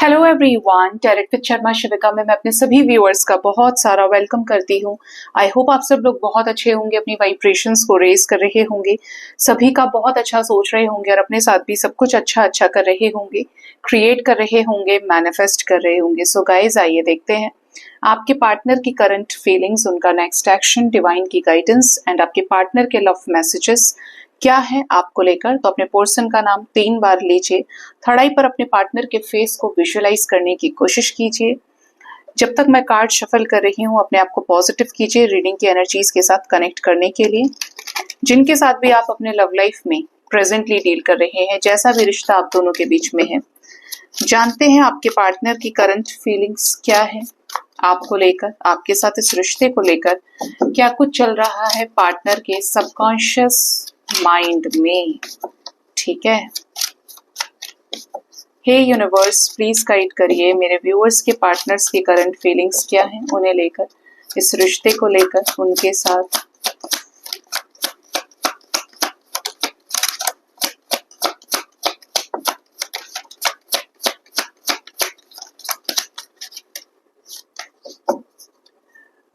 Hello everyone, tarot with Sharma Shivika में मैं अपने सभी व्यूअर्स का बहुत सारा वेलकम करती हूँ। आई होप आप सब लोग बहुत अच्छे होंगे, अपनी वाइब्रेशंस को रेज कर रहे होंगे, सभी का बहुत अच्छा सोच रहे होंगे और अपने साथ भी सब कुछ अच्छा अच्छा कर रहे होंगे, क्रिएट कर रहे होंगे, मैनिफेस्ट कर रहे होंगे। सो गाइज, आइए देखते हैं आपके पार्टनर की करंट फीलिंग्स, उनका नेक्स्ट एक्शन, डिवाइन की गाइडेंस एंड आपके पार्टनर के लव मैसेजेस क्या है आपको लेकर। तो अपने पर्सन का नाम 3 बार लीजिए, थर्ड आई पर अपने पार्टनर के फेस को विजुअलाइज करने की कोशिश कीजिए। जब तक मैं कार्ड शफल कर रही हूँ, अपने आप को पॉजिटिव कीजिए रीडिंग की एनर्जीज के साथ कनेक्ट करने के लिए। जिनके साथ भी आप अपने लव लाइफ में प्रेजेंटली डील कर रहे हैं, जैसा भी रिश्ता आप दोनों के बीच में है, जानते हैं आपके पार्टनर की करंट फीलिंग्स क्या है आपको लेकर, आपके साथ इस रिश्ते को लेकर क्या कुछ चल रहा है पार्टनर के सबकॉन्शियस माइंड में। ठीक है, हे यूनिवर्स, प्लीज गाइड करिए मेरे व्यूअर्स के पार्टनर्स की करंट फीलिंग्स क्या हैं, उन्हें लेकर, इस रिश्ते को लेकर, उनके साथ।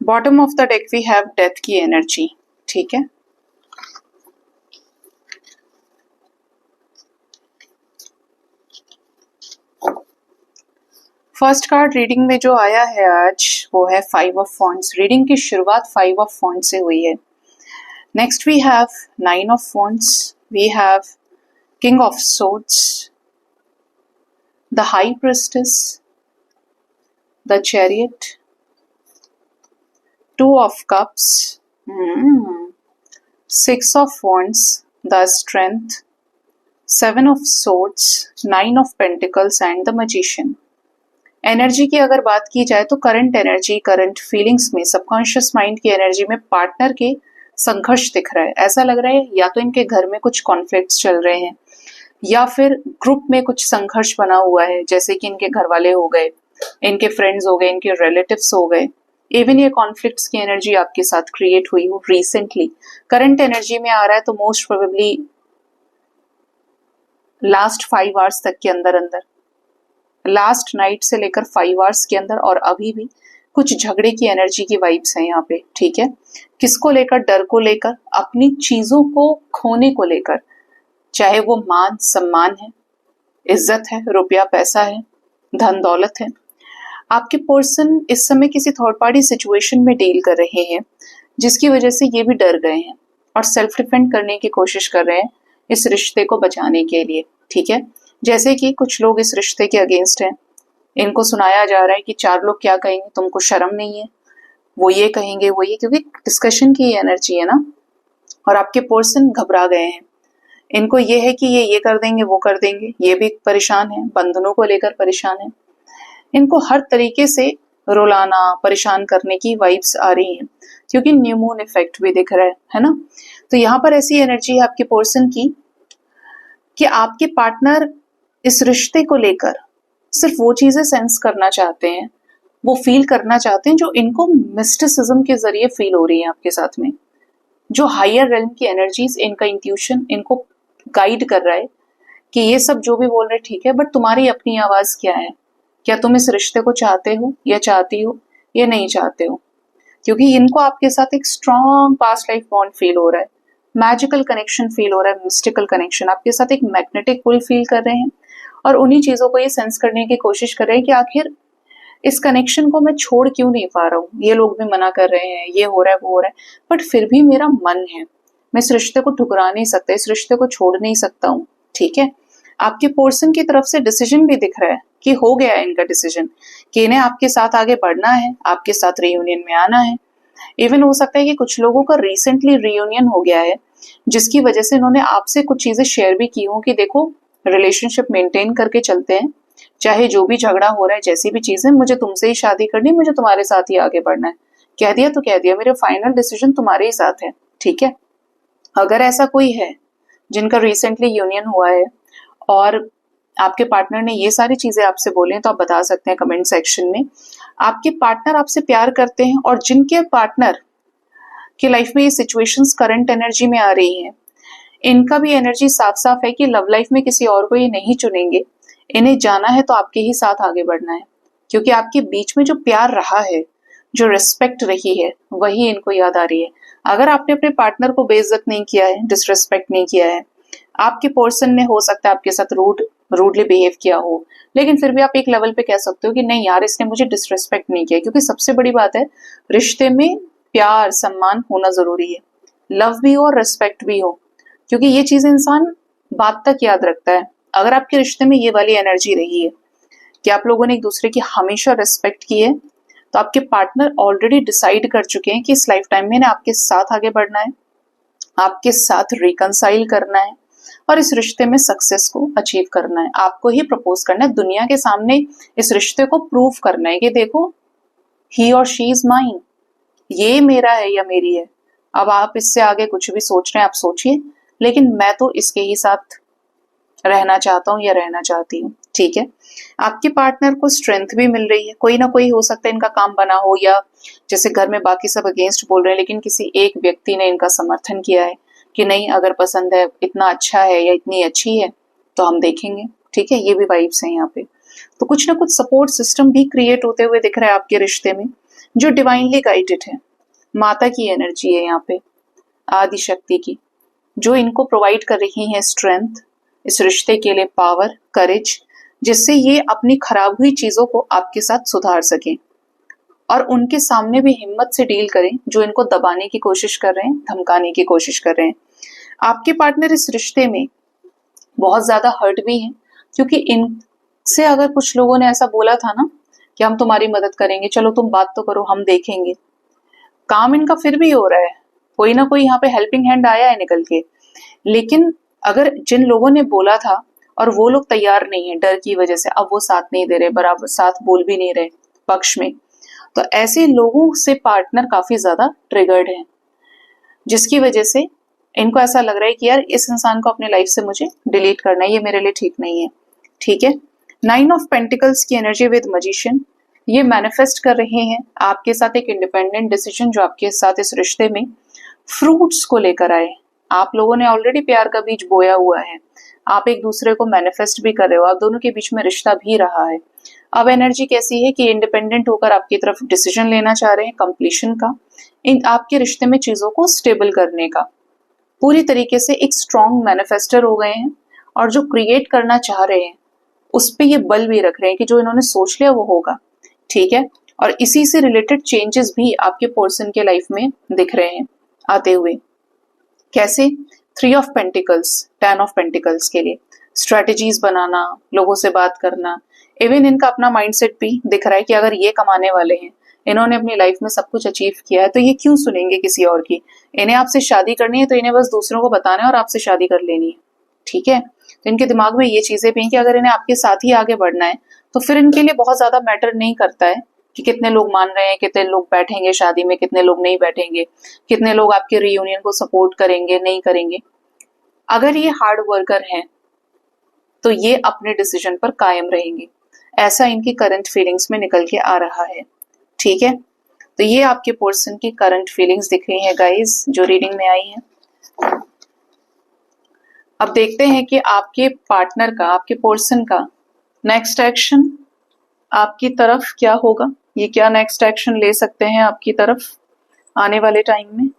Bottom of the deck we have death की एनर्जी। ठीक है, फर्स्ट कार्ड रीडिंग में जो आया है आज वो है 5 ऑफ वॉन्ड्स। रीडिंग की शुरुआत 5 ऑफ वॉन्ड्स से हुई है। Next we have 9 of wands, we have king of swords, the high priestess, the chariot, 2 of cups, 6 of wands, the strength, 7 of swords, 9 of pentacles and the magician. Energy की अगर बात की जाए तो current energy, current feelings में, subconscious mind की energy में partner के संघर्ष दिख रहा है। ऐसा लग रहा है या तो इनके घर में कुछ कॉन्फ्लिक्ट्स चल रहे हैं या फिर ग्रुप में कुछ संघर्ष बना हुआ है, जैसे कि इनके घर वाले हो गए, इनके फ्रेंड्स हो गए, इनके रिलेटिव्स हो गए। इवन ये कॉन्फ्लिक्ट्स की एनर्जी आपके साथ क्रिएट हुई हो रिसेंटली, करंट एनर्जी में आ रहा है, तो मोस्ट प्रोबेबली लास्ट 5 आवर्स तक के अंदर अंदर, लास्ट नाइट से लेकर 5 आवर्स के अंदर और अभी भी कुछ झगड़े की एनर्जी की वाइब्स हैं यहाँ पे। ठीक है, किसको लेकर? डर को लेकर, अपनी चीजों को खोने को लेकर, चाहे वो मान सम्मान है, इज्जत है, रुपया पैसा है, धन दौलत है। आपके पर्सन इस समय किसी थर्ड पार्टी सिचुएशन में डील कर रहे हैं, जिसकी वजह से ये भी डर गए हैं और सेल्फ डिफेंड करने की कोशिश कर रहे हैं इस रिश्ते को बचाने के लिए। ठीक है, जैसे कि कुछ लोग इस रिश्ते के अगेंस्ट हैं, इनको सुनाया जा रहा है कि 4 लोग क्या कहेंगे, तुमको शर्म नहीं है, वो ये कहेंगे, वो ये, क्योंकि डिस्कशन की एनर्जी है ना। और आपके पर्सन घबरा गए हैं, इनको ये है कि ये कर देंगे, वो कर देंगे, ये भी परेशान है, बंधनों को लेकर परेशान है, इनको हर तरीके से रुलाना, परेशान करने की वाइब्स आ रही हैं, क्योंकि न्यू मून इफेक्ट भी दिख रहा है ना। तो यहाँ पर ऐसी एनर्जी है आपके पर्सन की कि आपके पार्टनर इस रिश्ते को लेकर सिर्फ वो चीजें सेंस करना चाहते हैं, वो फील करना चाहते हैं जो इनको मिस्टिसिज्म के जरिए फील हो रही है आपके साथ में, जो हायर रेल्म की एनर्जीज, इनका इंट्यूशन इनको गाइड कर रहा है कि ये सब जो भी बोल रहे ठीक है, बट तुम्हारी अपनी आवाज क्या है, क्या तुम इस रिश्ते को चाहते हो या चाहती हो या नहीं चाहते हो। क्योंकि इनको आपके साथ एक strong past life bond feel हो रहा है, मैजिकल कनेक्शन फील हो रहा है, मिस्टिकल कनेक्शन, आपके साथ एक मैग्नेटिक पुल फील कर रहे हैं और उन्हीं चीजों को ये सेंस करने की कोशिश कर रहे हैं कि आखिर इस कनेक्शन को मैं छोड़ क्यों नहीं पा रहा हूँ। ये लोग भी मना कर रहे हैं, ये हो रहा है, वो हो रहा है, बट फिर भी मेरा मन है, मैं इस रिश्ते को ठुकरा नहीं सकता, इस रिश्ते को छोड़ नहीं सकता हूँ। ठीक है, आपके पर्सन की तरफ से डिसीजन भी दिख रहा है कि हो गया है इनका डिसीजन कि इन्हें आपके साथ आगे बढ़ना है, आपके साथ रियूनियन में आना है। इवन हो सकता है कि कुछ लोगों का रिसेंटली रियूनियन हो गया है, जिसकी वजह से इन्होंने आपसे कुछ चीजें शेयर भी की हो कि देखो, रिलेशनशिप मेंटेन करके चलते हैं, चाहे जो भी झगड़ा हो रहा है, जैसी भी चीजें, मुझे तुमसे ही शादी करनी, मुझे तुम्हारे साथ ही आगे बढ़ना है, कह दिया तो कह दिया, मेरे फाइनल डिसीजन तुम्हारे ही साथ है। ठीक है, अगर ऐसा कोई है जिनका रिसेंटली यूनियन हुआ है और आपके पार्टनर ने ये सारी चीजें आपसे बोली हैं, तो आप बता सकते हैं कमेंट सेक्शन में। आपके पार्टनर आपसे प्यार करते हैं और जिनके पार्टनर की लाइफ में ये सिचुएशंस करंट एनर्जी में आ रही हैं, इनका भी एनर्जी साफ साफ है कि लव लाइफ में किसी और को ये नहीं चुनेंगे, इन्हें जाना है तो आपके ही साथ आगे बढ़ना है, क्योंकि आपके बीच में जो प्यार रहा है, जो रिस्पेक्ट रही है, वही इनको याद आ रही है। अगर आपने अपने पार्टनर को बेइज्जत नहीं किया है, डिसरिस्पेक्ट नहीं किया है, आपके पर्सन ने हो सकता है आपके साथ रूडली बिहेव किया हो, लेकिन फिर भी आप एक लेवल पे कह सकते हो कि नहीं यार, इसने मुझे डिसरिस्पेक्ट नहीं किया। क्योंकि सबसे बड़ी बात है, रिश्ते में प्यार सम्मान होना जरूरी है, लव भी हो और रिस्पेक्ट भी हो, क्योंकि ये चीजें इंसान बात तक याद रखता है। अगर आपके रिश्ते में ये वाली एनर्जी रही है कि आप लोगों ने एक दूसरे की हमेशा रिस्पेक्ट की है, तो आपके पार्टनर ऑलरेडी डिसाइड कर चुके हैं कि इस लाइफ टाइम में आपके साथ आगे बढ़ना है, आपके साथ रिकंसाइल करना है और इस रिश्ते में सक्सेस को अचीव करना है। आपको ही प्रपोज करना है, दुनिया के सामने इस रिश्ते को प्रूव करना है कि देखो, ही और शी इज माइन, ये मेरा है या मेरी है। अब आप इससे आगे कुछ भी सोच रहे हैं आप सोचिए, लेकिन मैं तो इसके ही साथ रहना चाहता हूँ या रहना चाहती हूँ। ठीक है, आपके पार्टनर को स्ट्रेंथ भी मिल रही है। कोई ना कोई हो सकता है इनका काम बना हो, या जैसे घर में बाकी सब अगेंस्ट बोल रहे हैं, लेकिन किसी एक व्यक्ति ने इनका समर्थन किया है कि नहीं, अगर पसंद है, इतना अच्छा है या इतनी अच्छी है तो हम देखेंगे। ठीक है, ये भी वाइब्स हैं यहाँ पे। तो कुछ ना कुछ सपोर्ट सिस्टम भी क्रिएट होते हुए दिख रहा है आपके रिश्ते में, जो डिवाइनली गाइडेड है। माता की एनर्जी है यहाँ पे, आदि शक्ति की, जो इनको प्रोवाइड कर रही है स्ट्रेंथ, इस रिश्ते के लिए पावर, करेज, जिससे ये अपनी खराब हुई चीजों को आपके साथ सुधार सकें और उनके सामने भी हिम्मत से डील करें जो इनको दबाने की कोशिश कर रहे हैं, धमकाने की कोशिश कर रहे हैं। आपके पार्टनर इस रिश्ते में बहुत ज्यादा हर्ट भी हैं, क्योंकि इनसे अगर कुछ लोगों ने ऐसा बोला था ना कि हम तुम्हारी मदद करेंगे, चलो तुम बात तो करो, हम देखेंगे, काम इनका फिर भी हो रहा है, कोई ना कोई यहाँ पे हेल्पिंग हैंड आया है निकल के। लेकिन अगर जिन लोगों ने बोला था और वो लोग तैयार नहीं है डर की वजह से, अब वो साथ नहीं दे रहे, बराबर साथ बोल भी नहीं रहे पक्ष में, तो ऐसे लोगों से पार्टनर काफी ज्यादा ट्रिगर्ड है, जिसकी वजह से इनको ऐसा लग रहा है कि यार इस इंसान को अपनी लाइफ से मुझे डिलीट करना है, ये मेरे लिए ठीक नहीं है। ठीक है, 9 ऑफ पेंटिकल्स की एनर्जी विद मैजिशियन, ये मैनिफेस्ट कर रहे हैं आपके साथ एक इंडिपेंडेंट डिसीजन जो आपके साथ इस रिश्ते में फ्रूट्स को लेकर आए। आप लोगों ने ऑलरेडी प्यार का बीज बोया हुआ है, आप एक दूसरे को मैनिफेस्ट भी कर रहे हो, आप दोनों के बीच में रिश्ता भी रहा है। अब एनर्जी कैसी है कि इंडिपेंडेंट होकर आपकी तरफ डिसीजन लेना चाह रहे हैं कंप्लीशन का, इन आपके रिश्ते में चीजों को स्टेबल करने का, पूरी तरीके से एक स्ट्रॉन्ग मैनिफेस्टर हो गए हैं और जो क्रिएट करना चाह रहे हैं उस पे ये बल भी रख रहे हैं कि जो इन्होंने सोच लिया वो होगा। ठीक है, और इसी से रिलेटेड चेंजेस भी आपके पर्सन के लाइफ में दिख रहे हैं आते हुए। कैसे? 3 ऑफ पेंटिकल्स, 10 ऑफ पेंटिकल्स के लिए स्ट्रेटेजीज बनाना, लोगों से बात करना, इवन इनका अपना माइंडसेट भी दिख रहा है कि अगर ये कमाने वाले हैं, इन्होंने अपनी लाइफ में सब कुछ अचीव किया है, तो ये क्यों सुनेंगे किसी और की। इन्हें आपसे शादी करनी है तो इन्हें बस दूसरों को बताना है और आपसे शादी कर लेनी है। ठीक है, तो इनके दिमाग में ये चीजें भी हैं कि अगर इन्हें आपके साथ ही आगे बढ़ना है तो फिर इनके लिए बहुत ज्यादा मैटर नहीं करता है कि कितने लोग मान रहे हैं, कितने लोग बैठेंगे शादी में, कितने लोग नहीं बैठेंगे, कितने लोग आपके रियूनियन को सपोर्ट करेंगे नहीं करेंगे। अगर ये हार्ड वर्कर हैं तो ये अपने डिसीजन पर कायम रहेंगे, ऐसा इनकी करंट फीलिंग्स में निकल के आ रहा है। ठीक है, तो ये आपके पर्सन की करंट फीलिंग्स दिख रही है गाइस, जो रीडिंग में आई है। अब देखते हैं कि आपके पार्टनर का, आपके पर्सन का नेक्स्ट एक्शन आपकी तरफ क्या होगा। ये क्या नेक्स्ट एक्शन ले सकते हैं आपकी तरफ आने वाले टाइम में।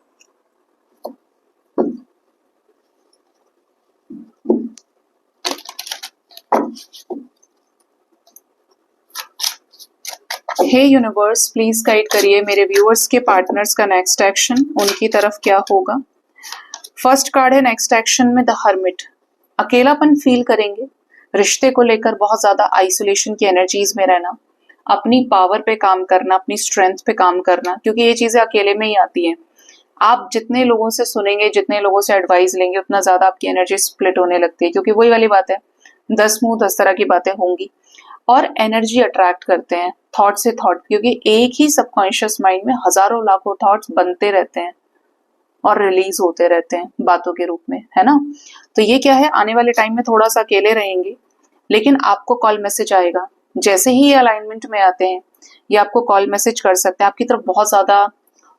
हे यूनिवर्स, प्लीज गाइड करिए मेरे व्यूअर्स के पार्टनर्स का नेक्स्ट एक्शन उनकी तरफ क्या होगा। फर्स्ट कार्ड है नेक्स्ट एक्शन में द हर्मिट। अकेलापन फील करेंगे, रिश्ते को लेकर बहुत ज्यादा आइसोलेशन की एनर्जीज में रहना, अपनी पावर पे काम करना, अपनी स्ट्रेंथ पे काम करना, क्योंकि ये चीजें अकेले में ही आती हैं। आप जितने लोगों से सुनेंगे, जितने लोगों से एडवाइस लेंगे, उतना ज्यादा आपकी एनर्जी स्प्लिट होने लगती है, क्योंकि वही वाली बात है, 10 मुंह 10 तरह की बातें होंगी और एनर्जी अट्रैक्ट करते हैं थॉट से थॉट, क्योंकि एक ही सबकॉन्शियस माइंड में हजारों लाखों थॉट्स बनते रहते हैं और रिलीज होते रहते हैं बातों के रूप में, है ना। तो ये क्या है, आने वाले टाइम में थोड़ा सा अकेले रहेंगे, लेकिन आपको कॉल मैसेज आएगा जैसे ही ये अलाइनमेंट में आते हैं। ये आपको कॉल मैसेज कर सकते हैं, आपकी तरफ बहुत ज्यादा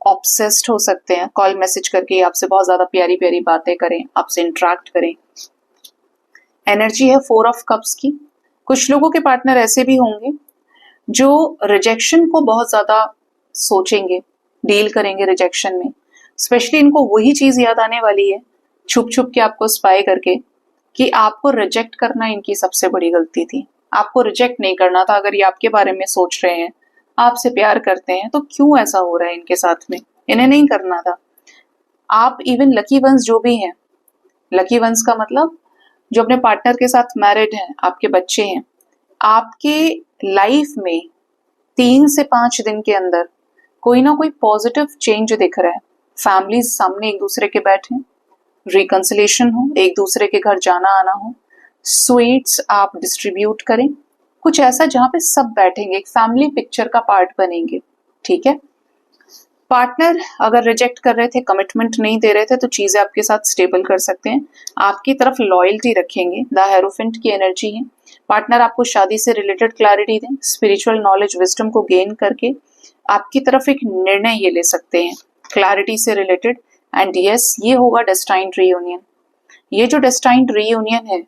ऑब्सेस्ड हो सकते हैं, कॉल मैसेज करके आपसे बहुत ज्यादा प्यारी प्यारी बातें करें, आपसे इंटरेक्ट करें। एनर्जी है 4 ऑफ कप्स की, कुछ लोगों के पार्टनर ऐसे भी होंगे जो रिजेक्शन को बहुत ज्यादा सोचेंगे, डील करेंगे रिजेक्शन में। स्पेशली इनको वही चीज याद आने वाली है छुप छुप के आपको स्पाई करके कि आपको रिजेक्ट करना इनकी सबसे बड़ी गलती थी। आपको रिजेक्ट नहीं करना था। अगर ये आपके बारे में सोच रहे हैं, आपसे प्यार करते हैं, तो क्यों ऐसा हो रहा है इनके साथ में? इन्हें नहीं करना था। आप इवन लकी वंस जो भी हैं, लकी वंस का मतलब जो अपने पार्टनर के साथ मैरिड हैं, आपके बच्चे हैं, आपके लाइफ में 3 से 5 दिन के अंदर कोई ना कोई पॉजिटिव चेंज दिख रहा है। फैमिलीज सामने एक दूसरे के बैठे, रिकंसिलेशन हो, एक दूसरे के घर जाना आना हो, स्वीट्स आप डिस्ट्रीब्यूट करें, कुछ ऐसा जहां पे सब बैठेंगे, एक फैमिली पिक्चर का पार्ट बनेंगे। ठीक है। पार्टनर अगर रिजेक्ट कर रहे थे, कमिटमेंट नहीं दे रहे थे, तो चीजें आपके साथ स्टेबल कर सकते हैं, आपकी तरफ लॉयल्टी रखेंगे। द हेरोफेंट की एनर्जी है। पार्टनर आपको शादी से रिलेटेड क्लैरिटी दें, स्पिरिचुअल नॉलेज विजडम को गेन करके आपकी तरफ एक निर्णय ये ले सकते हैं क्लैरिटी से रिलेटेड। एंड यस, ये होगा डेस्टाइन्ड रीयूनियन। ये जो डेस्टाइन्ड रीयूनियन है,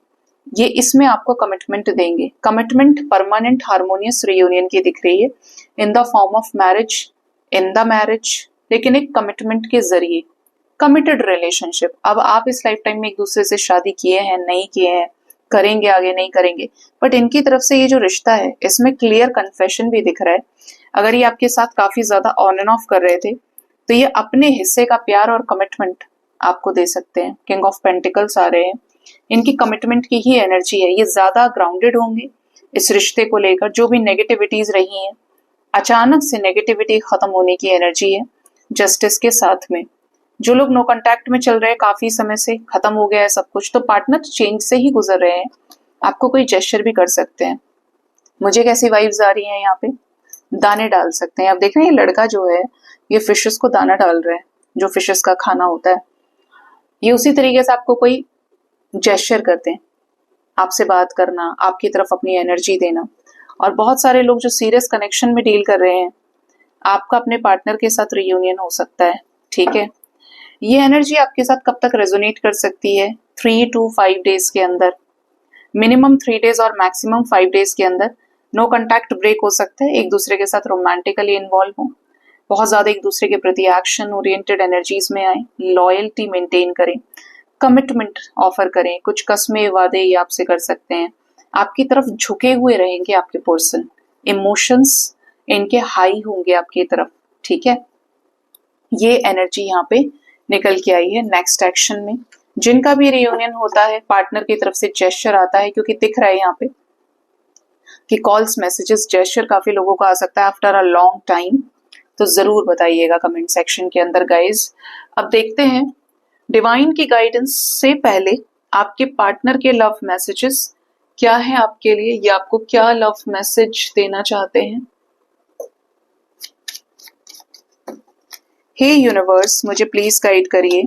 ये इसमें आपको कमिटमेंट देंगे। कमिटमेंट परमानेंट हार्मोनियस रीयूनियन की दिख रही है in the form of marriage, in the marriage, लेकिन एक कमिटमेंट के जरिए, कमिटेड रिलेशनशिप। अब आप इस लाइफ टाइम में एक दूसरे से शादी किए हैं, नहीं किए हैं, करेंगे आगे नहीं करेंगे, बट इनकी तरफ से ये जो रिश्ता है, इसमें क्लियर कन्फेशन भी दिख रहा है। अगर ये आपके साथ काफी ज्यादा ऑन एंड ऑफ कर रहे थे, तो ये अपने हिस्से का प्यार और कमिटमेंट आपको दे सकते हैं। किंग ऑफ पेंटिकल्स आ रहे हैं, इनकी कमिटमेंट की ही एनर्जी है। ये ज्यादा ग्राउंडेड होंगे इस रिश्ते को लेकर। जो भी नेगेटिविटीज रही हैं, अचानक से नेगेटिविटी खत्म होने की एनर्जी है जस्टिस के साथ में। जो लोग नो कांटेक्ट में चल रहे हैं काफी समय से, खत्म हो गया है सब कुछ, तो पार्टनर चेंज से ही गुजर रहे हैं। आपको कोई जेस्चर भी कर सकते हैं। मुझे कैसी वाइब्स आ रही हैं यहाँ पे? दाने डाल सकते हैं। आप देख रहे हैं ये लड़का जो है, ये फिशेस को दाना डाल रहा है, जो फिशेस का खाना होता है। ये उसी तरीके से आपको कोई जेस्चर करते हैं, आपसे बात करना, आपकी तरफ अपनी एनर्जी देना। और बहुत सारे लोग जो सीरियस कनेक्शन में डील कर रहे हैं, आपका अपने पार्टनर के साथ रियूनियन हो सकता है। ठीक है। ये एनर्जी आपके साथ कब तक रेजोनेट कर सकती है? 3 to 5 डेज के अंदर, मिनिमम 3 डेज और मैक्सिमम 5 डेज के अंदर नो कांटेक्ट ब्रेक हो सकता है। एक दूसरे के साथ रोमांटिकली इन्वॉल्व हो, बहुत ज्यादा एक दूसरे के प्रति एक्शन ओरिएंटेड एनर्जीज में आए, लॉयल्टी मेंटेन करें, कमिटमेंट ऑफर करें, कुछ कस्में वादे ये आपसे कर सकते हैं। आपकी तरफ झुके हुए रहेंगे आपके पर्सन, इमोशंस इनके हाई होंगे आपकी तरफ। ठीक है। ये एनर्जी यहाँ पे निकल के आई है। नेक्स्ट एक्शन में जिनका भी रियूनियन होता है, पार्टनर की तरफ से जेस्चर आता है, क्योंकि दिख रहा है यहाँ पे कि कॉल्स, मैसेजेस, जेस्चर काफी लोगों को आ सकता है आफ्टर अ लॉन्ग टाइम, तो जरूर बताइएगा कमेंट सेक्शन के अंदर गाइज। अब देखते हैं डिवाइन की गाइडेंस से पहले आपके पार्टनर के लव मैसेजेस क्या है आपके लिए, ये आपको क्या लव मैसेज देना चाहते हैं। हे यूनिवर्स, मुझे प्लीज गाइड करिए,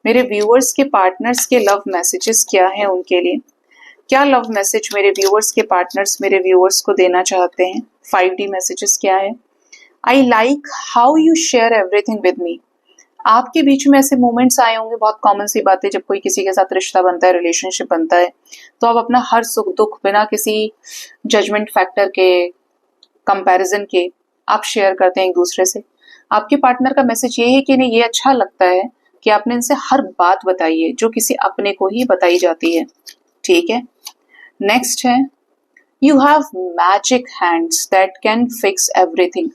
मेरे व्यूअर्स के पार्टनर्स के लव मैसेजेस क्या हैं उनके लिए। क्या लव मैसेज मेरे व्यूअर्स के पार्टनर्स मेरे व्यूअर्स को देना चाहते हैं। 5D मैसेजेस क्या है। आई like how you share everything with me. आपके बीच में ऐसे मोमेंट्स आए होंगे, बहुत कॉमन सी बात है, जब कोई किसी के साथ रिश्ता बनता है, रिलेशनशिप बनता है, तो आप अपना हर सुख दुख बिना किसी जजमेंट फैक्टर के, कंपैरिजन के, आप शेयर करते हैं एक दूसरे से। आपके पार्टनर का मैसेज ये है कि इन्हें ये अच्छा लगता है कि आपने इनसे हर बात बताई है जो किसी अपने को ही बताई जाती है। ठीक है। नेक्स्ट है you have magic hands that can fix everything.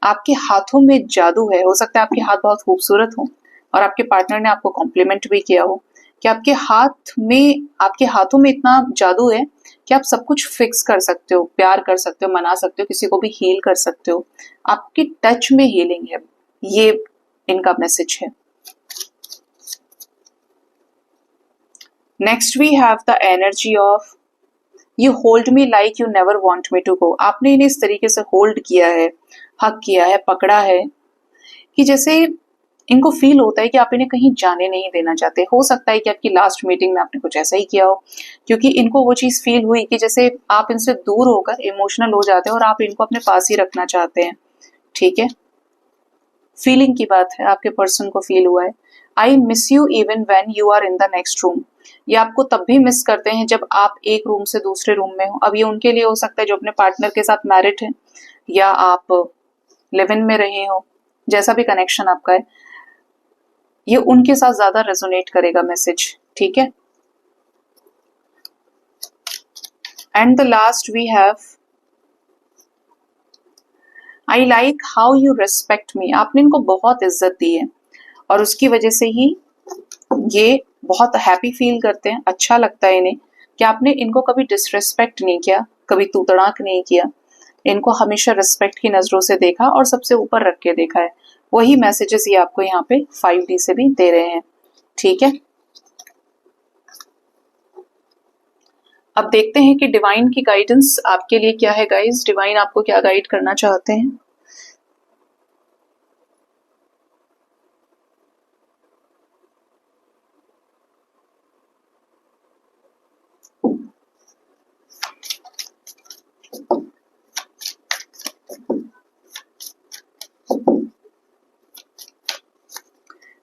आपके हाथों में जादू है। हो सकता है आपके हाथ बहुत खूबसूरत हो और आपके पार्टनर ने आपको कॉम्प्लीमेंट भी किया हो कि आपके हाथों में इतना जादू है कि आप सब कुछ फिक्स कर सकते हो, प्यार कर सकते हो, मना सकते हो, किसी को भी हील कर सकते हो। आपकी टच में हीलिंग है, ये इनका मैसेज है। Next we have the energy of you hold me like you never want me to go. आपने इन्हें इस तरीके से होल्ड किया है, हक किया है, पकड़ा है कि जैसे इनको फील होता है कि आप इन्हें कहीं जाने नहीं देना चाहते। हो सकता है कि आपकी लास्ट मीटिंग में आपने कुछ ऐसा ही किया हो, क्योंकि इनको वो चीज फील हुई कि जैसे आप इनसे दूर होकर इमोशनल हो जाते हैं और आप इनको अपने पास ही रखना चाहते हैं। ठीक है। फीलिंग की बात है, आपके पर्सन को फील हुआ है। I miss you even when you are in the next room. ये आपको तब भी मिस करते हैं जब आप एक रूम से दूसरे रूम में हो। अब ये उनके लिए हो सकता है जो अपने पार्टनर के साथ मैरिड है या आप लिव इन में रहे हो, जैसा भी कनेक्शन आपका है, ये उनके साथ ज्यादा रेजोनेट करेगा मैसेज, ठीक है। And the last we have I like how you respect me. आपने इनको बहुत इज्जत दी है और उसकी वजह से ही ये बहुत हैप्पी फील करते हैं, अच्छा लगता है इन्हें कि आपने इनको कभी डिसरिस्पेक्ट नहीं किया, कभी तू तड़ाक नहीं किया, इनको हमेशा रिस्पेक्ट की नजरों से देखा और सबसे ऊपर रख के देखा है। वही मैसेजेस ये आपको यहाँ पे 5D से भी दे रहे हैं, ठीक है। अब देखते हैं कि डिवाइन की गाइडेंस आपके लिए क्या है गाइस। डिवाइन आपको क्या गाइड करना चाहते हैं।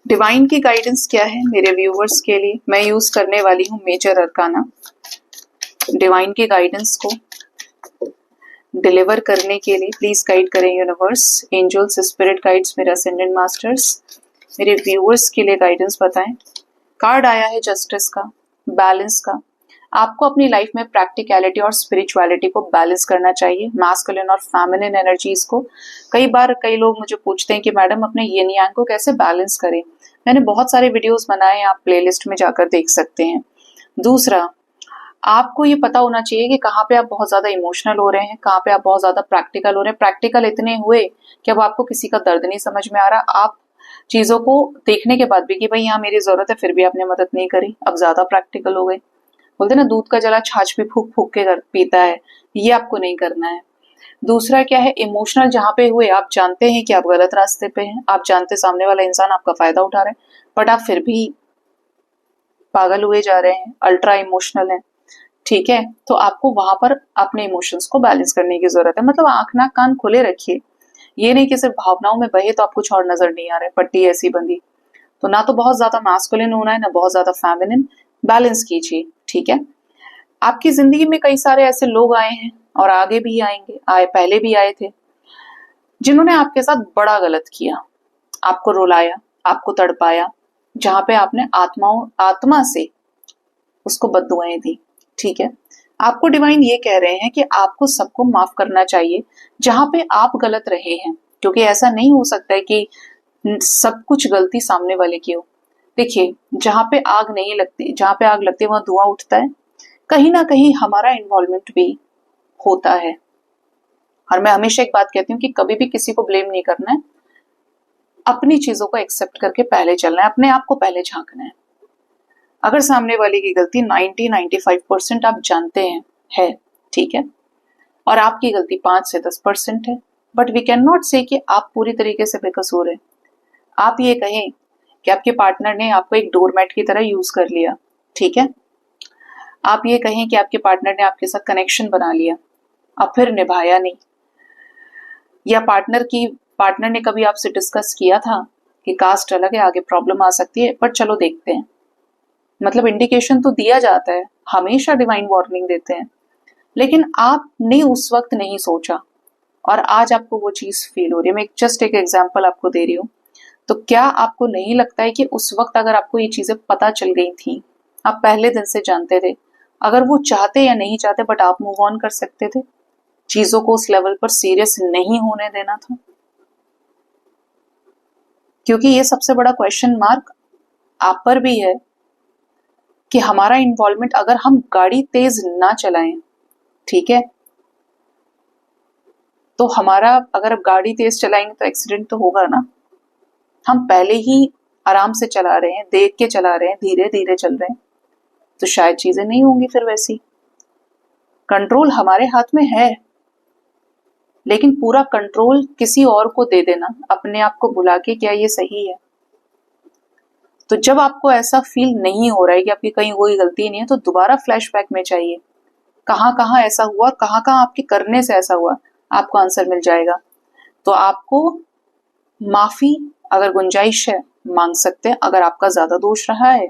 डिवाइन की गाइडेंस क्या है मेरे व्यूवर्स के लिए। मैं यूज करने वाली हूँ मेजर अरकाना। डिवाइन की गाइडेंस को डिलीवर करने के लिए प्लीज गाइड करें यूनिवर्स, एंजल्स, स्पिरिट गाइड्स, मेरे असेंडेंट मास्टर्स, मेरे व्यूवर्स के लिए गाइडेंस बताएं। कार्ड आया है जस्टिस का, बैलेंस का। आपको अपनी लाइफ में प्रैक्टिकलिटी और स्पिरिचुअलिटी को बैलेंस करना चाहिए, मास्कुलिन और फेमिनिन एनर्जीज को। कई बार कई लोग मुझे पूछते हैं कि मैडम अपने यिन यांग को कैसे बैलेंस करें। मैंने बहुत सारे वीडियोस बनाए हैं, आप प्लेलिस्ट में जाकर देख सकते हैं। दूसरा, आपको ये पता होना चाहिए कि कहाँ पे आप बहुत ज्यादा इमोशनल हो रहे हैं, कहाँ पे आप बहुत ज्यादा प्रैक्टिकल हो रहे हैं। प्रैक्टिकल इतने हुए कि अब आपको किसी का दर्द नहीं समझ में आ रहा। आप चीजों को देखने के बाद भी कि भाई यहाँ मेरी जरूरत है, फिर भी आपने मदद नहीं करी, अब ज्यादा प्रैक्टिकल हो गए। बोलते ना दूध का जला छाछ भी फूक फूक के पीता है, ये आपको नहीं करना है। दूसरा क्या है, इमोशनल जहाँ पे हुए, आप जानते हैं कि आप गलत रास्ते पे हैं, आप जानते सामने वाला इंसान आपका फायदा उठा रहा है, बट आप फिर भी पागल हुए जा रहे हैं, अल्ट्रा इमोशनल है, ठीक है। तो आपको वहां पर अपने इमोशंस को बैलेंस करने की जरूरत है। मतलब आंख नाक कान खुले रखिए, ये नहीं कि सिर्फ भावनाओं में बहे तो आप कुछ और नजर नहीं आ रहे, पट्टी ऐसी बंधी। तो ना तो बहुत ज्यादा मैस्कुलिन होना है, ना बहुत ज्यादा फेमिनिन, बैलेंस कीजिए, ठीक है। आपकी जिंदगी में कई सारे ऐसे लोग आए हैं और आगे भी आएंगे, पहले भी आए थे, जिन्होंने आपके साथ बड़ा गलत किया, आपको रुलाया, आपको तड़पाया, जहां पे आपने आत्मा से उसको बद्दुआएं दी, ठीक है। आपको डिवाइन ये कह रहे हैं कि आपको सबको माफ करना चाहिए जहां पे आप गलत रहे हैं, क्योंकि ऐसा नहीं हो सकता है कि सब कुछ गलती सामने वाले की हो। देखिए, जहां पे आग नहीं लगती, जहां पे आग लगती है वहां धुआं उठता है, कहीं ना कहीं हमारा इन्वॉल्वमेंट भी होता है। और मैं हमेशा एक बात कहती हूँ कि कभी भी किसी को ब्लेम नहीं करना है, अपनी चीजों को एक्सेप्ट करके पहले चलना है, अपने आप को पहले झांकना है। अगर सामने वाले की गलती 90-95% आप जानते हैं है, ठीक है, और आपकी गलती 5 से 10% है, बट वी कैन नॉट से कि आप पूरी तरीके से बेकसूर हैं। आप ये कहें कि आपके पार्टनर ने आपको एक डोरमैट की तरह यूज कर लिया, ठीक है। आप ये कहें कि आपके पार्टनर ने आपके साथ कनेक्शन बना लिया, अब फिर निभाया नहीं, या पार्टनर ने कभी आपसे डिस्कस किया था कि कास्ट अलग है, आगे प्रॉब्लम आ सकती है, बट चलो देखते हैं। मतलब इंडिकेशन तो दिया जाता है, हमेशा डिवाइन वार्निंग देते हैं, लेकिन आपने उस वक्त नहीं सोचा और आज आपको वो चीज फील हो रही है। मैं जस्ट एक एग्जांपल आपको दे रही हूँ। तो क्या आपको नहीं लगता है कि उस वक्त अगर आपको ये चीजें पता चल गई थी, आप पहले दिन से जानते थे, अगर वो चाहते या नहीं चाहते बट आप मूव ऑन कर सकते थे, चीजों को उस लेवल पर सीरियस नहीं होने देना था। क्योंकि ये सबसे बड़ा क्वेश्चन मार्क आप पर भी है कि हमारा इन्वॉल्वमेंट, अगर हम गाड़ी तेज ना चलाएं, ठीक है, तो हमारा, अगर गाड़ी तेज चलाएंगे तो एक्सीडेंट तो होगा ना। हम पहले ही आराम से चला रहे हैं, देख के चला रहे हैं, धीरे धीरे चल रहे हैं, तो शायद चीजें नहीं होंगी फिर वैसी। कंट्रोल हमारे हाथ में है, लेकिन पूरा कंट्रोल किसी और को दे देना, अपने आप को भुला के, क्या ये सही है? तो जब आपको ऐसा फील नहीं हो रहा है कि आपकी कहीं कोई गलती नहीं है, तो दोबारा फ्लैशबैक में चाहिए, कहाँ कहाँ ऐसा हुआ और कहाँ कहाँ आपके करने से ऐसा हुआ, आपको आंसर मिल जाएगा। तो आपको माफी, अगर गुंजाइश है मांग सकते हैं अगर आपका ज्यादा दोष रहा है।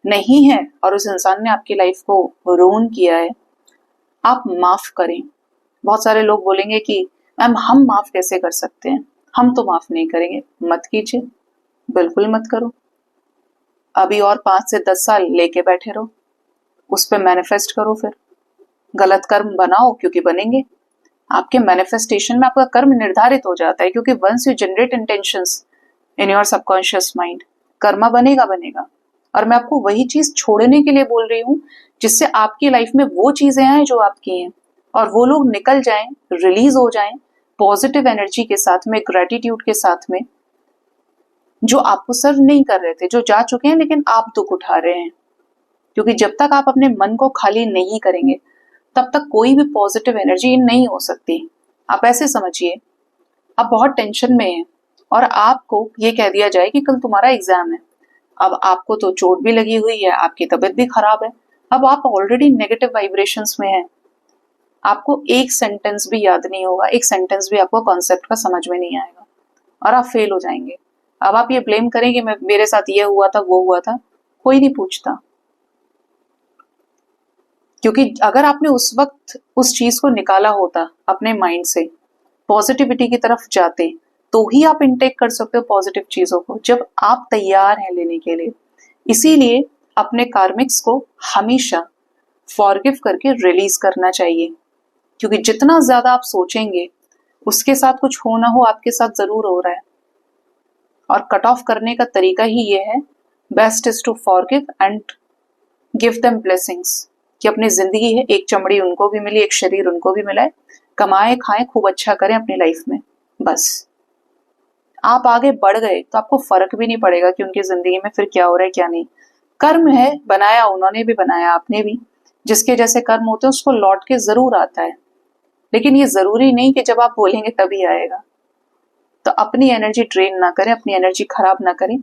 नहीं है और उस इंसान ने आपकी लाइफ को रूइन किया है, आप माफ करें। बहुत सारे लोग बोलेंगे कि मैम हम माफ कैसे कर सकते हैं, हम तो माफ नहीं करेंगे। मत कीजिए, बिल्कुल मत करो। अभी और 5 से 10 साल लेके बैठे रहो, उस पर मैनिफेस्ट करो, फिर गलत कर्म बनाओ, क्योंकि बनेंगे। आपके मैनिफेस्टेशन में आपका कर्म निर्धारित हो जाता है, क्योंकि once you generate intentions in your subconscious mind, karma बनेगा बनेगा। और मैं आपको वही चीज छोड़ने के लिए बोल रही हूँ जिससे आपकी लाइफ में वो चीजें आए जो आपकी हैं, और वो लोग निकल जाएं, रिलीज हो जाएं पॉजिटिव एनर्जी के साथ में, ग्रेटिट्यूड के साथ में, जो आपको सर्व नहीं कर रहे थे, जो जा चुके हैं लेकिन आप दुख उठा रहे हैं। क्योंकि जब तक आप अपने मन को खाली नहीं करेंगे तब तक कोई भी पॉजिटिव एनर्जी नहीं हो सकती। आप ऐसे समझिए, आप बहुत टेंशन में हैं और आपको ये कह दिया जाए कि कल तुम्हारा एग्जाम है। अब आपको तो चोट भी लगी हुई है, आपकी तबीयत भी खराब है, अब आप ऑलरेडी नेगेटिव वाइब्रेशंस में हैं। आपको एक सेंटेंस भी याद नहीं होगा, एक सेंटेंस भी आपको कॉन्सेप्ट का समझ में नहीं आएगा और आप फेल हो जाएंगे। अब आप ये ब्लेम करें कि मेरे साथ ये हुआ था, वो हुआ था, कोई नहीं पूछता। क्योंकि अगर आपने उस वक्त उस चीज को निकाला होता अपने माइंड से, पॉजिटिविटी की तरफ जाते, तो ही आप इनटेक कर सकते हो पॉजिटिव चीजों को, जब आप तैयार हैं लेने के लिए। इसीलिए अपने कार्मिक्स को हमेशा फॉरगिव करके रिलीज करना चाहिए, क्योंकि जितना ज्यादा आप सोचेंगे उसके साथ कुछ हो ना हो, आपके साथ जरूर हो रहा है। और कट ऑफ करने का तरीका ही ये है, best is to forgive and give them blessings, कि अपनी जिंदगी है, एक चमड़ी उनको भी मिली, एक शरीर उनको भी मिला है, कमाएं खाएं, खूब अच्छा करें अपनी लाइफ में। बस आप आगे बढ़ गए तो आपको फर्क भी नहीं पड़ेगा कि उनकी जिंदगी में फिर क्या हो रहा है क्या नहीं। कर्म है, बनाया उन्होंने भी, बनाया आपने भी। जिसके जैसे कर्म होते हैं उसको लौट के जरूर आता है, लेकिन ये जरूरी नहीं कि जब आप बोलेंगे तभी आएगा। तो अपनी एनर्जी ड्रेन ना करें, अपनी एनर्जी खराब ना करें।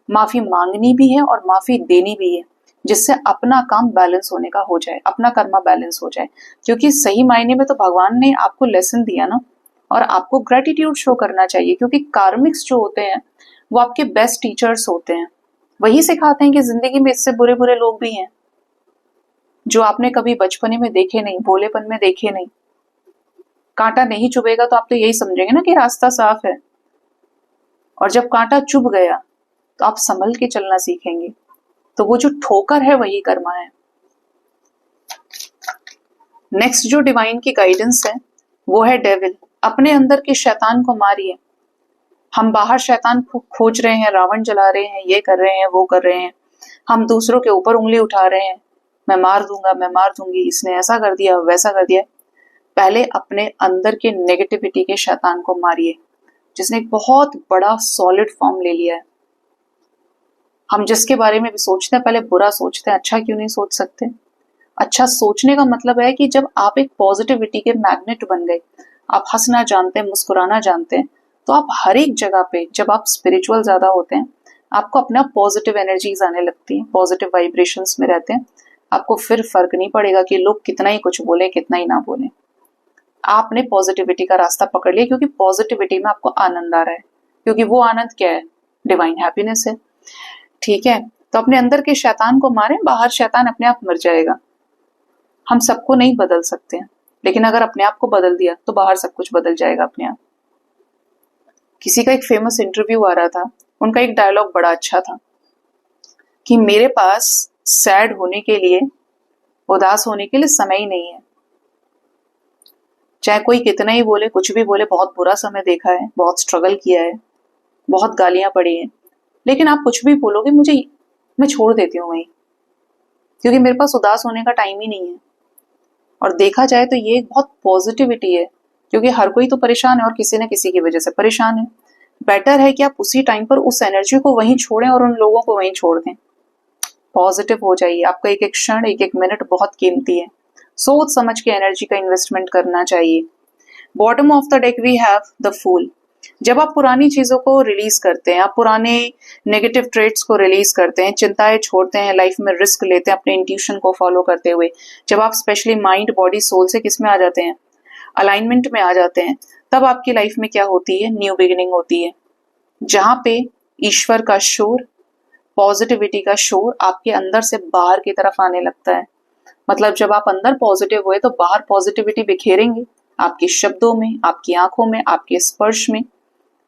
माफी मांगनी भी है और माफी देनी भी है, जिससे अपना काम बैलेंस होने का हो जाए, अपना कर्मा बैलेंस हो जाए। क्योंकि सही मायने में तो भगवान ने आपको लेसन दिया ना, और आपको ग्रेटिट्यूड शो करना चाहिए, क्योंकि कार्मिक्स जो होते हैं वो आपके बेस्ट टीचर्स होते हैं। वही सिखाते हैं कि जिंदगी में इससे बुरे बुरे लोग भी हैं जो आपने कभी बचपने में देखे नहीं, भोलेपन में देखे नहीं। कांटा नहीं चुभेगा तो आप तो यही समझेंगे ना कि रास्ता साफ है, और जब कांटा चुभ गया तो आप संभल के चलना सीखेंगे। तो वो जो ठोकर है वही कर्मा है। नेक्स्ट जो डिवाइन की गाइडेंस है वो है डेविल। अपने अंदर के शैतान को मारिए। हम बाहर शैतान को खोज रहे हैं, रावण जला रहे हैं, ये कर रहे हैं, वो कर रहे हैं, हम दूसरों के ऊपर उंगली उठा रहे हैं, मैं मार दूंगा, मैं मार दूंगी, इसने ऐसा कर दिया, वैसा कर दिया। पहले अपने अंदर के नेगेटिविटी के शैतान को मारिए, जिसने एक बहुत बड़ा सॉलिड फॉर्म ले लिया है। हम जिसके बारे में भी सोचते हैं पहले बुरा सोचते हैं, अच्छा क्यों नहीं सोच सकते। अच्छा सोचने का मतलब है कि जब आप एक पॉजिटिविटी के मैग्नेट बन गए, आप हंसना जानते हैं, मुस्कुराना जानते हैं, तो आप हर एक जगह पे, जब आप स्पिरिचुअल ज्यादा होते हैं, आपको अपना पॉजिटिव एनर्जीज आने लगती हैं, पॉजिटिव वाइब्रेशंस में रहते हैं। आपको फिर फर्क नहीं पड़ेगा कि लोग कितना ही कुछ बोले, कितना ही ना बोले। आपने पॉजिटिविटी का रास्ता पकड़ लिया, क्योंकि पॉजिटिविटी में आपको आनंद आ रहा है, क्योंकि वो आनंद क्या है, डिवाइन हैप्पीनेस है। ठीक है, तो अपने अंदर के शैतान को मारें, बाहर शैतान अपने आप मर जाएगा। हम सबको नहीं बदल सकते हैं, लेकिन अगर अपने आप को बदल दिया तो बाहर सब कुछ बदल जाएगा अपने आप। किसी का एक फेमस इंटरव्यू आ रहा था, उनका एक डायलॉग बड़ा अच्छा था कि मेरे पास सैड होने के लिए, उदास होने के लिए समय ही नहीं है। चाहे कोई कितना ही बोले, कुछ भी बोले, बहुत बुरा समय देखा है, बहुत स्ट्रगल किया है, बहुत गालियां पड़ी हैं, लेकिन आप कुछ भी बोलोगे मुझे, मैं छोड़ देती हूँ वहीं, क्योंकि मेरे पास उदास होने का टाइम ही नहीं है। और देखा जाए तो ये एक बहुत पॉजिटिविटी है, क्योंकि हर कोई तो परेशान है और किसी न किसी की वजह से परेशान है। बेटर है कि आप उसी टाइम पर उस एनर्जी को वहीं छोड़ें और उन लोगों को वहीं छोड़ दें। पॉजिटिव हो जाइए। आपका एक एक क्षण, एक एक मिनट बहुत कीमती है। सोच समझ के एनर्जी का इन्वेस्टमेंट करना चाहिए। Bottom of the deck we have the fool. जब आप पुरानी चीजों को रिलीज करते हैं, आप पुराने नेगेटिव ट्रेट्स को रिलीज करते हैं, चिंताएं छोड़ते हैं, लाइफ में रिस्क लेते हैं अपने इंट्यूशन को फॉलो करते हुए, जब आप स्पेशली माइंड, बॉडी, सोल से किस में आ जाते हैं, अलाइनमेंट में आ जाते हैं, तब आपकी लाइफ में क्या होती है, न्यू बिगिनिंग होती है, जहां पे ईश्वर का शोर, पॉजिटिविटी का शोर आपके अंदर से बाहर की तरफ आने लगता है। मतलब जब आप अंदर पॉजिटिव हुए तो बाहर पॉजिटिविटी बिखेरेंगे, आपके शब्दों में, आपकी आंखों में, आपके स्पर्श में।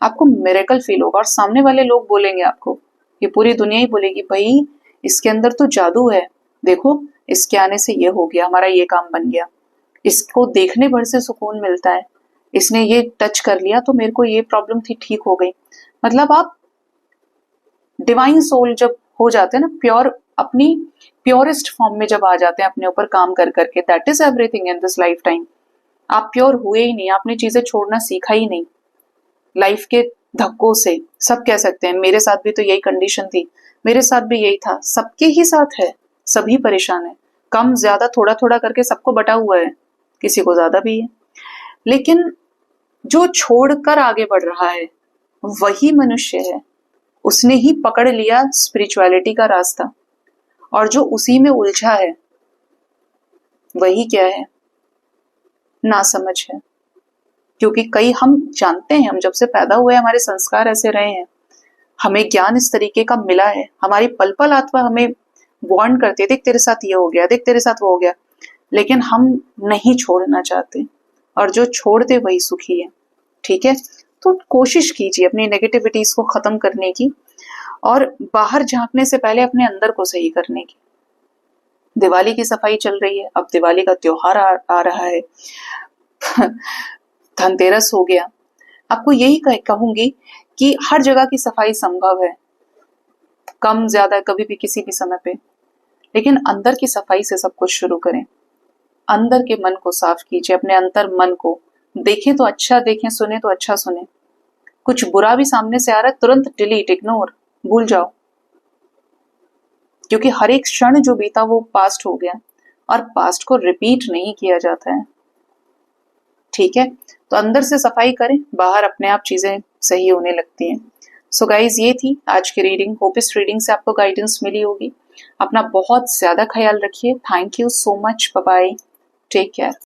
आपको मिरेकल फील होगा और सामने वाले लोग बोलेंगे आपको, ये पूरी दुनिया ही बोलेगी, भाई इसके अंदर तो जादू है, देखो इसके आने से ये हो गया, हमारा ये काम बन गया, इसको देखने भर से सुकून मिलता है, इसने ये टच कर लिया तो मेरे को ये प्रॉब्लम थी ठीक हो गई। मतलब आप डिवाइन सोल जब हो जाते हैं ना, प्योर, अपनी प्योरेस्ट फॉर्म में जब आ जाते हैं अपने ऊपर काम कर करके, that is everything in this life time. आप प्योर हुए ही नहीं, आपने चीजें छोड़ना सीखा ही नहीं लाइफ के धक्कों से। सब कह सकते हैं मेरे साथ भी तो यही कंडीशन थी, मेरे साथ भी यही था, सबके ही साथ है, सभी परेशान है, कम ज्यादा थोड़ा थोड़ा करके सबको बटा हुआ है, किसी को ज्यादा भी है। लेकिन जो छोड़कर आगे बढ़ रहा है वही मनुष्य है, उसने ही पकड़ लिया स्पिरिचुअलिटी का रास्ता, और जो उसी में उलझा है वही क्या है, नासमझ है। क्योंकि कई हम जानते हैं, हम जब से पैदा हुए हमारे संस्कार ऐसे रहे हैं, हमें ज्ञान इस तरीके का मिला है, हमारी पल पल आत्मा हमें वार्न करती है, देख तेरे साथ ये हो गया, देख तेरे साथ वो हो गया, लेकिन हम नहीं छोड़ना चाहते, और जो छोड़ दे वही सुखी है। ठीक है, तो कोशिश कीजिए अपनी नेगेटिविटीज को खत्म करने की, और बाहर झांकने से पहले अपने अंदर को सही करने की। दिवाली की सफाई चल रही है, अब दिवाली का त्योहार आ रहा है धनतेरस हो गया। आपको यही कहूंगी कि हर जगह की सफाई संभव है, कम ज्यादा कभी भी किसी भी समय पे, लेकिन अंदर की सफाई से सब कुछ शुरू करें। अंदर के मन को साफ कीजिए, अपने अंतर मन को देखें तो अच्छा देखें, सुने तो अच्छा सुने। कुछ बुरा भी सामने से आ रहा है तुरंत डिलीट, इग्नोर, भूल जाओ, क्योंकि हर एक क्षण जो बीता वो पास्ट हो गया, और पास्ट को रिपीट नहीं किया जाता है। ठीक है, तो अंदर से सफाई करें, बाहर अपने आप चीजें सही होने लगती हैं। सो गाइज, ये थी आज की रीडिंग। होप इस रीडिंग से आपको गाइडेंस मिली होगी। अपना बहुत ज्यादा ख्याल रखिए। Thank you so much, bye bye, take care.